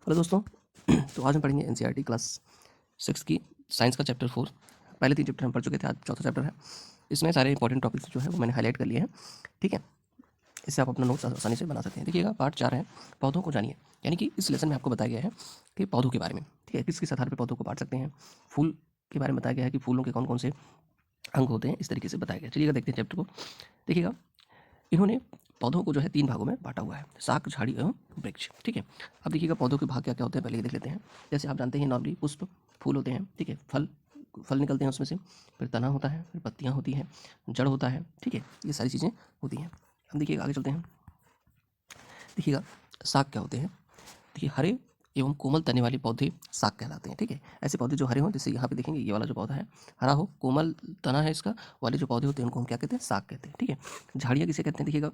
Hello दोस्तों। तो आज हम पढ़ेंगे एनसीईआरटी क्लास 6 की साइंस का चैप्टर 4। पहले 3 चैप्टर हम पढ़ चुके थे, आज चौथा चैप्टर है। इसमें सारे इंपॉर्टेंट टॉपिक्स जो है वो मैंने हाईलाइट कर लिए हैं। ठीक है, इससे आप अपना नोट्स आसानी से बना सकते हैं। देखिएगा, पार्ट 4 है पौधों को जानिए। यानी कि इस लेसन में आपको बताया गया है कि पौधों के बारे में, ठीक है, किस किस आधार पर पौधों को बांट सकते हैं। फूल के बारे में बताया गया है कि फूलों के कौन कौन से अंग होते हैं, इस तरीके से बताया गया। चलिएगा देखते हैं चैप्टर को। देखिएगा, इन्होंने पौधों को जो है 3 भागों में बांटा हुआ है, शाक, झाड़ी एवं वृक्ष। ठीक है, अब देखिएगा पौधों के भाग क्या क्या होते हैं, पहले ये देख लेते हैं। जैसे आप जानते हैं नॉर्मली पुष्प फूल होते हैं, ठीक है, फल फल निकलते हैं उसमें से, फिर तना होता है, फिर पत्तियां होती हैं, जड़ होता है, ठीक है, ये सारी चीज़ें होती हैं। अब देखिएगा आगे चलते हैं। देखिएगा शाक क्या होते हैं। देखिए, हरे एवं कोमल तने वाले पौधे शाक कहलाते हैं। ठीक है, ऐसे पौधे जो हरे हों, जैसे यहाँ पे देखेंगे ये वाला जो पौधा है हरा हो, कोमल तना है इसका, वाले जो पौधे होते हैं उनको हम क्या कहते हैं, शाक कहते हैं। ठीक है, झाड़ियाँ किसे कहते हैं। देखिएगा,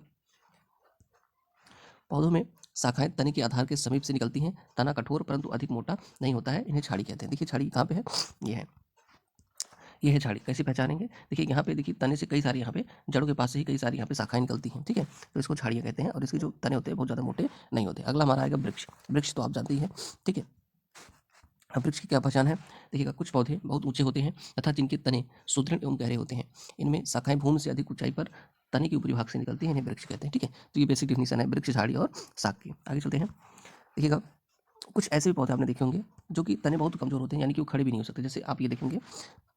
पौधों में शाखाएं तने के आधार के समीप से निकलती हैं। तना कठोर परंतु अधिक मोटा नहीं होता है, इन्हें झाड़ी कहते हैं। देखिए झाड़ी कहाँ पे है, ये है, ये है झाड़ी। कैसे पहचानेंगे, देखिए यहाँ पे देखिए तने से कई सारी, यहाँ पे जड़ों के पास से ही कई सारी यहाँ पे शाखाएं निकलती हैं। ठीक है, तो इसको झाड़ियाँ कहते हैं और इसके जो तने होते हैं बहुत ज़्यादा मोटे नहीं होते। अगला हमारा आएगा वृक्ष। वृक्ष तो आप जानते ही हैं। ठीक है, अब वृक्ष की क्या पहचान है। देखिएगा, कुछ पौधे बहुत ऊंचे होते हैं तथा जिनके तने सुदृढ़ एवं गहरे होते हैं। इनमें शाखाएं भूमि से अधिक ऊंचाई पर तने के ऊपरी भाग से निकलती हैं, इन्हें वृक्ष कहते हैं। ठीक है, तो ये बेसिक डिफिनीशन है वृक्ष, झाड़ी और शाक की। आगे चलते हैं। देखिएगा, कुछ ऐसे भी पौधे आपने देखे होंगे जो कि तने बहुत कमज़ोर होते हैं, यानी कि वो खड़े भी नहीं हो सकते। जैसे आप ये देखेंगे,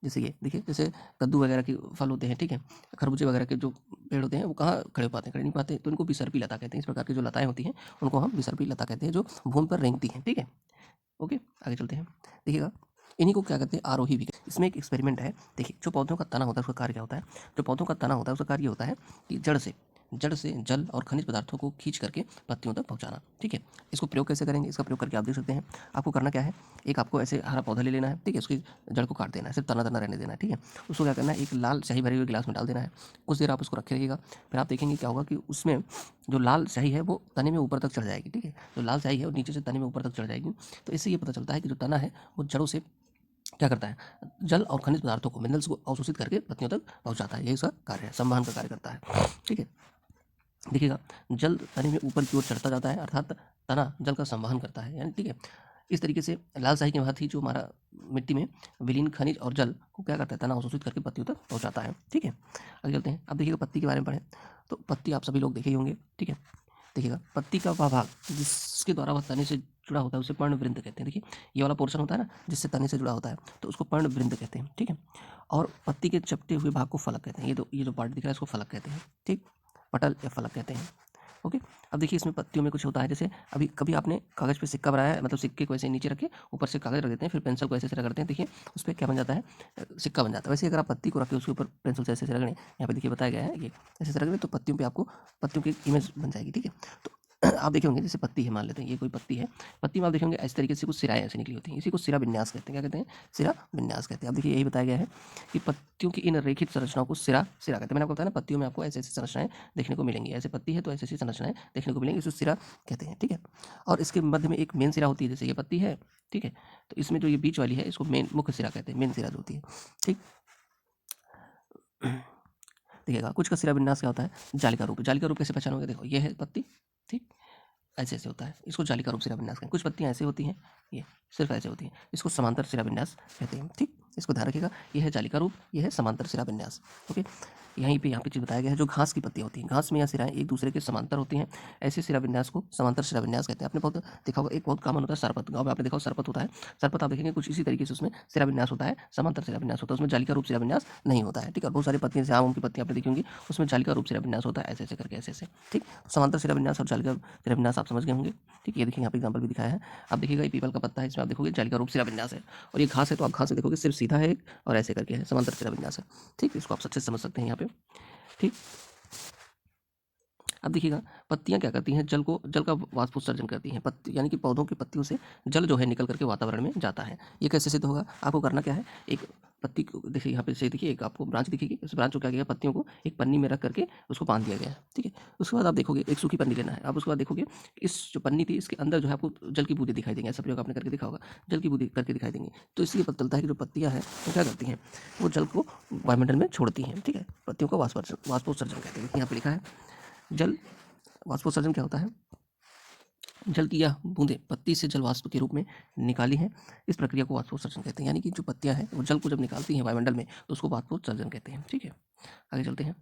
जैसे ये देखिए, जैसे कद्दू वगैरह के फल होते हैं, ठीक है, खरबूजे वगैरह के जो पेड़ होते हैं वो कहाँ खड़े हो पाते हैं, खड़े नहीं पाते, तो इनको बिसर्पी लता कहते हैं। इस प्रकार की जो लताएं होती हैं उनको हम बिसर्पी लता कहते हैं, जो भूमि पर रेंगती हैं। ठीक है, ओके, आगे चलते हैं। देखिएगा, इन्हीं को क्या कहते हैं, आरोही भी कहते हैं। इसमें एक एक्सपेरिमेंट है। देखिए, जो पौधों का तना होता है उसका कार्य क्या होता है। जो पौधों का तना होता है उसका कार्य ये होता है कि जड़ से जल और खनिज पदार्थों को खींच करके पत्तियों तक पहुंचाना। ठीक है, इसको प्रयोग कैसे करेंगे, इसका प्रयोग करके आप देख सकते हैं। आपको करना क्या है, एक आपको ऐसे हरा पौधा ले लेना है, ठीक है, उसकी जड़ को काट देना है, सिर्फ तना तना रहने देना है। ठीक है, उसको क्या करना है, एक लाल स्याही भरे हुए गिलास में डाल देना है। कुछ देर आप उसको रखे रहिएगा, फिर आप देखेंगे क्या होगा कि उसमें जो लाल स्याही है वो तने में ऊपर तक चढ़ जाएगी। ठीक है, जो लाल स्याही है वो नीचे से तने में ऊपर तक चढ़ जाएगी। तो इससे ये पता चलता है कि जो तना है वो जड़ों से क्या करता है, जल और खनिज पदार्थों को, मिनरल्स को अवशोषित करके पत्तियों तक पहुंचाता है। यही इसका कार्य है, संवहन का कार्य करता है। ठीक है, देखिएगा, जल तने में ऊपर की ओर चढ़ता जाता है, अर्थात तना जल का संवहन करता है, यानी ठीक है। इस तरीके से लाल स्याही के भांति ही जो हमारा मिट्टी में विलीन खनिज और जल को क्या करता है, तना अवशोषित करके पत्तियों तक पहुंचाता है। ठीक है, आगे चलते हैं। अब देखिएगा, पत्ती के बारे में पढ़ें तो पत्ती आप सभी लोग देखे ही होंगे। ठीक है, देखिएगा, पत्ती का वह भाग जिसके द्वारा वह तने से जुड़ा होता है उसे पर्णवृंत कहते हैं। देखिए, ये वाला पोर्शन होता है ना जिससे तने से जुड़ा होता है, तो उसको पर्णवृंत कहते हैं। ठीक है, और पत्ती के चपटे हुए भाग को फलक कहते हैं। ये जो पार्ट दिख रहा है इसको फलक कहते हैं। ठीक, पटल या फलक कहते हैं। ओके, अब देखिए इसमें पत्तियों में कुछ होता है, जैसे अभी कभी आपने कागज़ पे सिक्का बनाया है, मतलब सिक्के को ऐसे नीचे रखे, ऊपर से कागज़ रख देते हैं, फिर पेंसिल को ऐसे ऐसे रगड़ते हैं, देखिए उस पे क्या बन जाता है, सिक्का बन जाता है। वैसे अगर आप पत्ती को रखें उसके ऊपर पेंसिल से ऐसे ऐसे रगड़ें, यहाँ पे देखिए बताया गया है, ये ऐसे ऐसे रगड़ें तो पत्तियों पे आपको पत्तियों की इमेज बन जाएगी। ठीक है, तो आप देखे होंगे, जैसे पत्ती है, मान लेते हैं ये कोई पत्ती है, पत्ती में आप देखेंगे इस तरीके से कुछ सिराएँ ऐसे निकली होती हैं, इसी को सिरा विन्यास कहते हैं। क्या कहते हैं, सिरा विन्यास कहते हैं। अब देखिए यही बताया गया है कि पत्तियों की इन रेखित संरचनाओं को सिरा सिरा कहते हैं। मैंने आपको बताया ना, पत्तियों में आपको ऐसे ऐसी संरचनाएं देखने को मिलेंगी, ऐसे पत्ती है तो ऐसी ऐसी संरचनाएं देखने को मिलेंगी, इसको सिरा कहते हैं। ठीक है, और इसके मध्य में एक मेन सिरा होती है, जैसे ये पत्ती है, ठीक है, तो इसमें जो ये बीच वाली है इसको मेन मुख्य सिरा कहते हैं, मेन सिरा जो होती है। ठीक, देखिएगा, कुछ का सिरा विन्यास क्या होता है, जालिका रूप। जालिका रूप कैसे पहचानोगे, देखो ये है पत्ती, ठीक, ऐसे ऐसे होता है, इसको जालिका रूप सिरा विन्यास कहते हैं। कुछ पत्तियां ऐसे होती हैं, ये सिर्फ ऐसे होती हैं, इसको समांतर सिरा विन्यास कहते हैं। ठीक, इसको ध्यान रखिएगा, ये है जालिका रूप, ये है समांतर सिरा विन्यास। ओके, यहाँ पे चीज़ बताया गया है, जो घास की पत्तियां होती हैं, घास में यह सिराएं एक दूसरे के समांतर होती हैं, ऐसे सिरा विन्यास को समांतर सिरा विन्यास कहते हैं। आपने बहुत देखा होगा, एक बहुत कॉमन होता है सरपत, गाँव में आपने देखा होगा सरपत होता है। सरपत आप देखेंगे कुछ इसी तरीके से उसमें सिरा विन्यास होता है, समांतर सिरा विन्यास होता है, उसमें जालिका रूप सिरा विन्यास नहीं होता है। ठीक है, और बहुत सारी पत्तियां, जैसे आम की पत्तियां आपने देखी होंगी, उसमें जालिका रूप सिरा विन्यास होता है, ऐसे ऐसे करके, ऐसे ऐसे। ठीक, समांतर सिरा विन्यास और जालिका सिरा विन्यास आप समझ गए होंगे। ठीक है, ये देखिए यहाँ पे एग्जाम्पल भी दिखाया है। आप देखिएगा, ये पीपल का पत्ता है, इसमें आप देखोगे जालिका रूप सिरा विन्यास है, और ये घास है तो आप घास में देखोगे सिर्फ सीधा है एक, और ऐसे करके है, समांतर सिरा विन्यास है। ठीक, इसको आप अच्छे से समझ सकते हैं यहाँ पे। ठीक, अब देखिएगा, पत्तियां क्या करती हैं, जल का वाष्पोत्सर्जन करती हैं। पत्ती यानी कि पौधों की पत्तियों से जल जो है निकल करके वातावरण में जाता है। ये कैसे सिद्ध होगा, आपको करना क्या है, एक पत्ती को देखिए, यहाँ पे से देखिए एक आपको ब्रांच दिखेगी, उस ब्रांच को क्या किया, पत्तियों को एक पन्नी में रख करके उसको बांध दिया गया है। ठीक है, उसके बाद आप देखोगे एक सूखी पन्नी लेना है, आप उसके बाद देखोगे इस जो पन्नी थी इसके अंदर जो है आपको जल की बूंदें दिखाई देंगे। ऐसा प्रयोग आपने करके देखा होगा, जल की बूंदें करके दिखाई देंगी। तो इसलिए पता चलता है कि जो पत्तियां हैं वो क्या करती हैं, वो जल को वायुमंडल में छोड़ती हैं। ठीक है, पत्तियों को वाष्पोत्सर्जन कहते हैं। यहाँ पे लिखा है, जल वाष्पोत्सर्जन क्या होता है, जल की यह बूंदें पत्ती से जल वाष्प के रूप में निकाली हैं। इस प्रक्रिया को वाष्पोत्सर्जन कहते हैं। यानी कि जो पत्तियां हैं वो जल को जब निकालती हैं वायुमंडल में तो उसको वाष्पोत्सर्जन कहते हैं। ठीक है, आगे चलते हैं।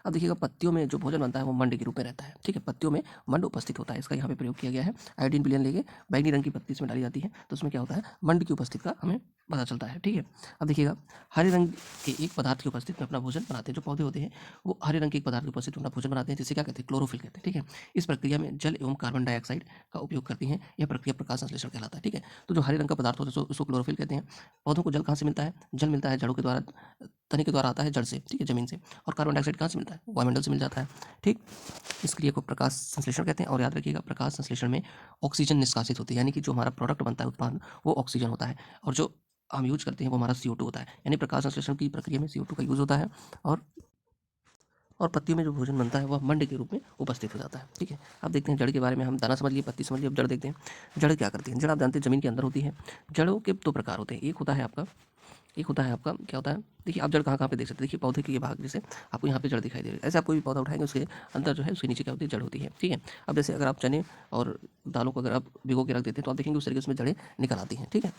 अब देखिएगा पत्तियों में जो भोजन बनता है वो मंड के रूप में रहता है। ठीक है, पत्तियों में मंड उपस्थित होता है, इसका यहाँ पे प्रयोग किया गया है। आयोडीन विलयन लेके बैंगनी रंग की पत्ती इसमें डाली जाती है तो उसमें क्या होता है, मंड की उपस्थिति का हमें पता चलता है। ठीक है, अब देखिएगा हरे रंग के एक पदार्थ की उपस्थिति में अपना भोजन बनाते हैं। जो पौधे होते हैं वो हरे रंग के एक पदार्थ की उपस्थिति में अपना भोजन बनाते हैं, जिसे क्या कहते हैं, क्लोरोफिल कहते हैं। ठीक है, इस प्रक्रिया में जल एवं कार्बन डाइऑक्साइड का उपयोग करती हैं। यह प्रक्रिया प्रकाश संश्लेषण कहलाता है। ठीक है, तो जो हरे रंग का पदार्थ होता है उसको क्लोरोफिल कहते हैं। पौधों को जल कहाँ से मिलता है, जल मिलता है जड़ों के द्वारा, तने के द्वारा आता है जड़ से। ठीक है, जमीन से। और कार्बन डाइऑक्साइड कहाँ से मिलता है, वायुमंडल से मिल जाता है। ठीक, इस क्रिया को प्रकाश संश्लेषण कहते हैं। और याद रखिएगा प्रकाश संश्लेषण में ऑक्सीजन निष्कासित होती है, यानी कि जो हमारा प्रोडक्ट बनता है उत्पाद वो ऑक्सीजन होता है, और जो हम यूज करते हैं वो हमारा CO2 होता है। यानी प्रकाश संश्लेषण की प्रक्रिया में CO2 का यूज होता है, और पत्तियों में जो भोजन बनता है वह मंड के रूप में उपस्थित हो जाता है। ठीक है, अब देखते हैं जड़ के बारे में। हम दाना समझ लिए, पत्ती समझ लिए, अब जड़ देखते हैं। जड़ क्या करती है, जड़ आप जानते हैं जमीन के अंदर होती है। जड़ों के दो प्रकार होते हैं, एक होता है आपका क्या होता है, देखिए आप जड़ कहाँ कहाँ पे देख सकते हैं। देखिए पौधे के ये भाग, जैसे आपको यहाँ पे जड़ दिखाई दे रही है, ऐसे आप कोई भी पौधा उठाएंगे उसके अंदर जो है उसके नीचे क्या होती है, जड़ होती है। ठीक है, अब जैसे अगर आप चने और दालों को अगर आप भिगो के रख देते हैं तो आप देखेंगे उस तरीके से उसमें जड़ें निकल आती हैं। ठीक है,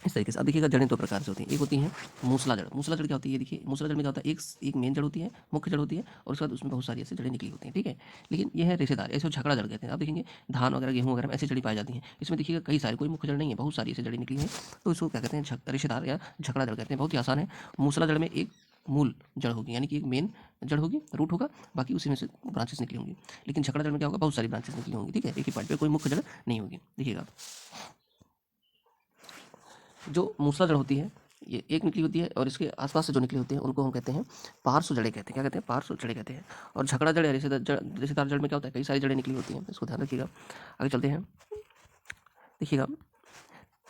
इस तरीके से। अब देखिएगा जड़ें दो प्रकार से होती हैं, एक होती है मूसला जड़। मूसला जड़ क्या होती है, देखिए मूसला जड़ में क्या होता है, एक मेन जड़ होती है, मुख्य जड़ होती है, और उसके बाद उसमें बहुत सारी ऐसी जड़ें निकली होती हैं। ठीक है, लेकिन ये है रेशेदार, ऐसे झगड़ा जड़ कहते हैं। आप देखेंगे धान वगैरह गेहूँ वगैरह में ऐसी जड़ी पाई जाती हैं। इसमें देखिएगा कई सारी, कोई मुख्य जड़ नहीं है, बहुत सारी ऐसी जड़ें निकली हैं, तो इसको क्या कहते हैं, रेशेदार या झगड़ा जड़ कहते हैं। बहुत ही आसान है। मूसला जड़ में एक मूल जड़ होगी, यानी कि एक मेन जड़ होगी, रूट होगा, बाकी उसी में से ब्रांचेस निकली होंगी। लेकिन झगड़ा जड़ में क्या होगा, बहुत सारी ब्रांचेस निकली होंगी। ठीक है, एक ही पार्ट पे कोई मुख्य जड़ नहीं होगी। देखिएगा जो मूसला जड़ होती है ये एक निकली होती है, और इसके आसपास से जो निकली होती है उनको हम कहते हैं पार्श्व जड़ें कहते हैं। क्या कहते हैं, पार्श्व जड़ें कहते हैं। और झगड़ा जड़ या रेशेदार जड़ में क्या होता है, कई सारी जड़ें निकली होती हैं, इसको ध्यान रखिएगा। आगे चलते हैं, देखिएगा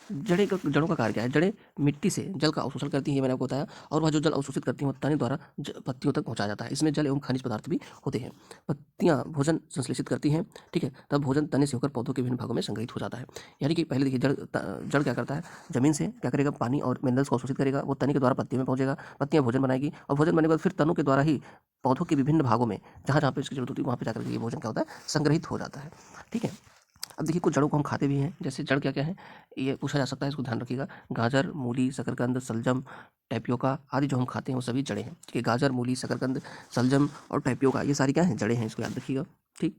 जड़ों का कार्य क्या है। जड़ें मिट्टी से जल का अवशोषण करती हैं, ये मैंने आपको बताया, और वह जो जल अवशोषित करती हैं वो तने द्वारा पत्तियों तक पहुंचाया जाता है। इसमें जल एवं खनिज पदार्थ भी होते हैं। पत्तियां भोजन संश्लेषित करती हैं। ठीक है, तब भोजन तने से होकर पौधों के विभिन्न भागों में संग्रहित हो जाता है। यानी कि पहले देखिए जड़ क्या करता है, जमीन से क्या करेगा, पानी और मिनरल्स को अवशोषित करेगा, वो तने के द्वारा पत्तियों में पहुंचेगा, पत्तियां भोजन बनाएगी, और भोजन बनने के बाद फिर तनों के द्वारा ही पौधों के विभिन्न भागों में जहाँ जहाँ पे इसकी जरूरत होती है वहाँ पे जाकर के ये भोजन क्या होता है, संग्रहित हो जाता है। ठीक है, अब देखिए कुछ जड़ों को हम खाते भी हैं। जैसे जड़ क्या क्या है ये पूछा जा सकता है, इसको ध्यान रखिएगा। गाजर, मूली, शकरकंद, शलजम, टैपियोका आदि जो हम खाते हैं वो सभी जड़ें हैं। ठीक है, गाजर, मूली, शकरकंद, शलजम और टैपियोका ये सारी क्या हैं, जड़ें हैं, इसको याद रखिएगा। ठीक,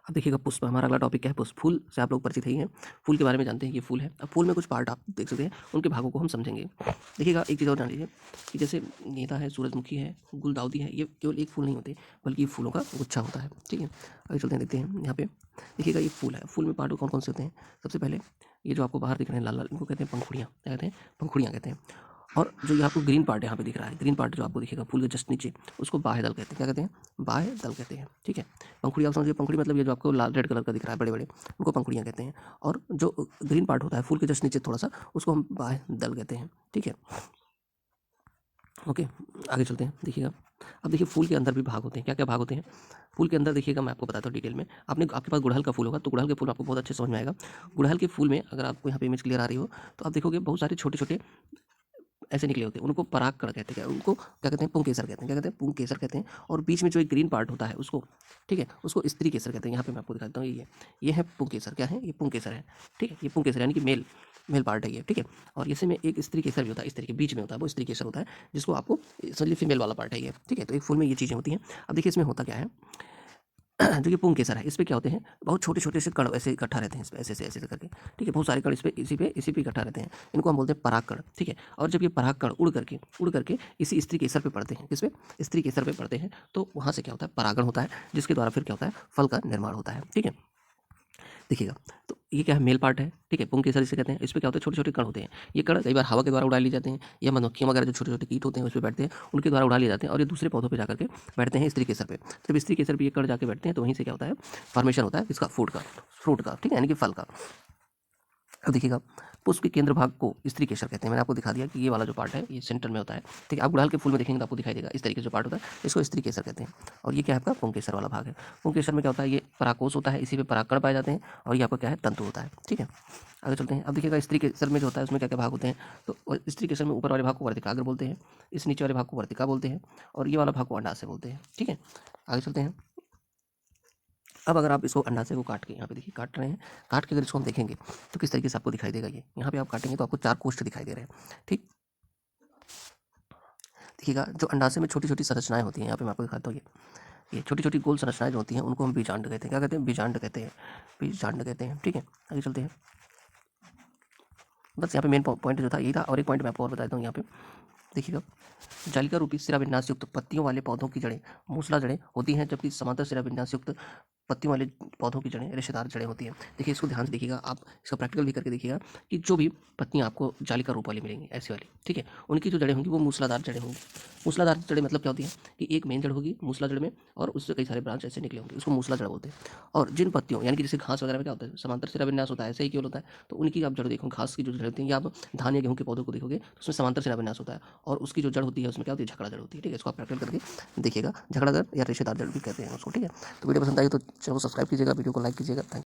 अब देखिएगा पुष्प, हमारा अगला टॉपिक क्या है, पुष्प। फूल से आप लोग परिचित ही हैं, फूल के बारे में जानते हैं कि ये फूल है। अब फूल में कुछ पार्ट आप देख सकते हैं, उनके भागों को हम समझेंगे। देखिएगा एक चीज़ और जान लीजिए कि जैसे गेंदा है, सूरजमुखी है, गुलदाउदी है, ये केवल एक फूल नहीं होते बल्कि ये फूलों का गुच्छा होता है। ठीक है, आगे चलते हैं, देखते हैं यहाँ पे। देखिएगा ये फूल है, फूल में पार्ट कौन कौन से होते हैं। सबसे पहले ये जो आपको बाहर दिख रहे हैं लाल लाल, इनको कहते हैं पंखुड़ियाँ। क्या कहते हैं, पंखुड़ियाँ कहते हैं। और जो ये आपको ग्रीन पार्ट यहाँ पे दिख रहा है, ग्रीन पार्ट जो आपको दिखेगा फूल के जस्ट नीचे, उसको बाह्य दल कहते हैं। क्या कहते हैं, बाह्य दल कहते हैं। ठीक है, पंखुड़ी आप समझिए, पंखुड़ी मतलब ये जो आपको लाल रेड कलर का दिख रहा है बड़े बड़े, उनको पंखुड़ियाँ कहते हैं। और जो ग्रीन पार्ट होता है फूल के जस्ट नीचे थोड़ा सा, उसको हम बाह्य दल कहते हैं। ठीक है, ओके, आगे चलते हैं। देखिएगा अब देखिए फूल के अंदर भी भाग होते हैं। क्या क्या भाग होते हैं फूल के अंदर, देखिएगा मैं आपको बताता हूँ डिटेल में। आपके पास गुड़हल का फूल होगा तो गुड़हल के फूल आपको बहुत अच्छे समझ में आएगा। गुड़हल के फूल में अगर आपको यहाँ पे इमेज क्लियर आ रही हो तो आप देखोगे बहुत सारे छोटे छोटे ऐसे निकले होते हैं, उनको परागकण कहते हैं। क्या उनको क्या कहते हैं, पुंकेसर कहते हैं। क्या कहते हैं, पुंकेसर कहते हैं। और बीच में जो एक ग्रीन पार्ट होता है उसको, ठीक है, उसको स्त्री केसर कहते हैं। यहाँ पे मैं आपको दिखाता हूँ, ये है पुंकेसर। क्या है, ये पुंकेसर है। ठीक है, ये पुंकेसर यानी कि मेल मेल पार्ट है ये। ठीक है, और इसी में एक स्त्री केसर भी होता है, इस तरीके बीच में होता है वो स्त्री केसर होता है, जिसको आपको समझिए फीमेल वाला पार्ट है ये। ठीक है, तो एक फूल में ये चीज़ें होती हैं। अब देखिए इसमें होता क्या है, जो ये पुंकेसर है इस पे क्या होते हैं, बहुत छोटे छोटे से कण ऐसे इकट्ठा रहते हैं इस पे, ऐसे करके। ठीक है, बहुत सारे कण इस पे इसी पे इकट्ठा रहते हैं, इनको हम बोलते हैं परागकण। ठीक है, और जब ये परागकण उड़ करके इसी स्त्री केसर पे पड़ते हैं, किस पे, स्त्री केसर पे पड़ते हैं, तो वहाँ से क्या होता है, परागण होता है, जिसके द्वारा फिर क्या होता है, फल का निर्माण होता है। ठीक है, देखिएगा तो ये क्या है, मेल पार्ट है। ठीक है, पुंकेसर इसे कहते हैं। इस पे क्या होता है, छोटे छोटे कण होते हैं। ये कण कई बार हवा के द्वारा उड़ा लिए जाते हैं, या मधुमक्खियाँ वगैरह जो छोटे छोटे कीट होते हैं उस पर बैठते हैं, उनके द्वारा उड़ा लिए जाते हैं, और ये दूसरे पौधों पर जाकर के बैठते हैं स्त्री केसर पे। जब स्त्री केसर पे ये कण जाके बैठते हैं तो वहीं से क्या होता है, फॉर्मेशन होता है इसका, फ्रूट का। ठीक है, यानी कि फल का। अब देखिएगा पुष्प के केंद्र भाग को स्त्री केसर कहते हैं। मैंने आपको दिखा दिया कि ये वाला जो पार्ट है ये सेंटर में होता है। ठीक है, आप गुड़हल के फूल में देखेंगे तो आपको दिखाई देगा इस तरीके से जो पार्ट होता है, इसको स्त्री केसर कहते हैं। और ये क्या है, आपका पुंकेसर वाला भाग है। पुंकेसर में क्या होता है, ये परागकोश होता है, इसी पे परागकण पाए जाते हैं, और ये आपका क्या है, तंतु होता है। ठीक है, आगे चलते हैं। अब देखिएगा स्त्री केसर में जो होता है उसमें क्या क्या भाग होते हैं, तो स्त्री केसर में ऊपर वाले भाग को वर्तिकाग्र बोलते हैं, इस नीचे वाले भाग को वर्तिका बोलते हैं, और ये वाला भाग को अंडाशय बोलते हैं। ठीक है, आगे चलते हैं। अब अगर आप इसको अंडाशय को काट के यहाँ पे देखिए काट रहे हैं, काट के अगर इसको हम देखेंगे तो किस तरीके से आपको दिखाई देगा। ये यहाँ पे आप काटेंगे तो आपको 4 कोष्ठ दिखाई दे रहे हैं। ठीक, देखिएगा जो अंडाशय में छोटी छोटी संरचनाएं होती हैं, यहाँ पे मैं आपको दिखाता हूँ। ये छोटी छोटी गोल संरचनाएं जो होती हैं उनको हम बीजांड कहते हैं। क्या कहते हैं? बीजांड कहते हैं, बीजांड कहते हैं। ठीक है, आगे चलते हैं। बस यहाँ पे मेन पॉइंट जो था यही था, और एक पॉइंट मैं आपको और बताता हूँ। यहाँ पे देखिएगा, जालिका रूपी शिराविन्यास युक्त पत्तियों वाले पौधों की जड़ें मूसला जड़ें होती हैं, जबकि समांतर शिराविन्यास युक्त पत्तियों वाले पौधों की जड़ें रेशेदार जड़ें होती हैं। देखिए इसको ध्यान से देखिएगा, आप इसका प्रैक्टिकल भी करके देखिएगा कि जो भी पत्तियां आपको जालिका रूप वाली मिलेंगी ऐसी वाली, ठीक है, उनकी जो जड़ें होंगी वो मूसलाधार जड़ें होंगी। मूसलाधार जड़ें मतलब क्या होती है कि एक मेन जड़ होगी मूसला जड़ में और उससे कई सारे ब्रांच ऐसे निकले होंगे, उसको मूसला जड़ बोलते हैं। और जिन पत्तियों यानी कि जैसे घास वगैरह में क्या होता है, समांतर शिराविन्यास होता है, ऐसे ही केवल होता है, तो उनकी आप जड़ देखो, घास की जो जड़ होती है, या आप धान या गेहूं के पौधों को देखोगे तो उसमें समांतर शिराविन्यास होता है, और उसकी जो जड़ होती है उसमें क्या होती है, झकड़ा जड़ होती है। ठीक है, इसको आप प्रैक्टिकल करके देखिएगा, झकड़ा जड़ या रेशेदार जड़ भी कहते हैं उसको। ठीक है, तो वीडियो पसंद आई तो चैनल को सब्सक्राइब कीजिएगा, वीडियो को लाइक कीजिएगा। थैंक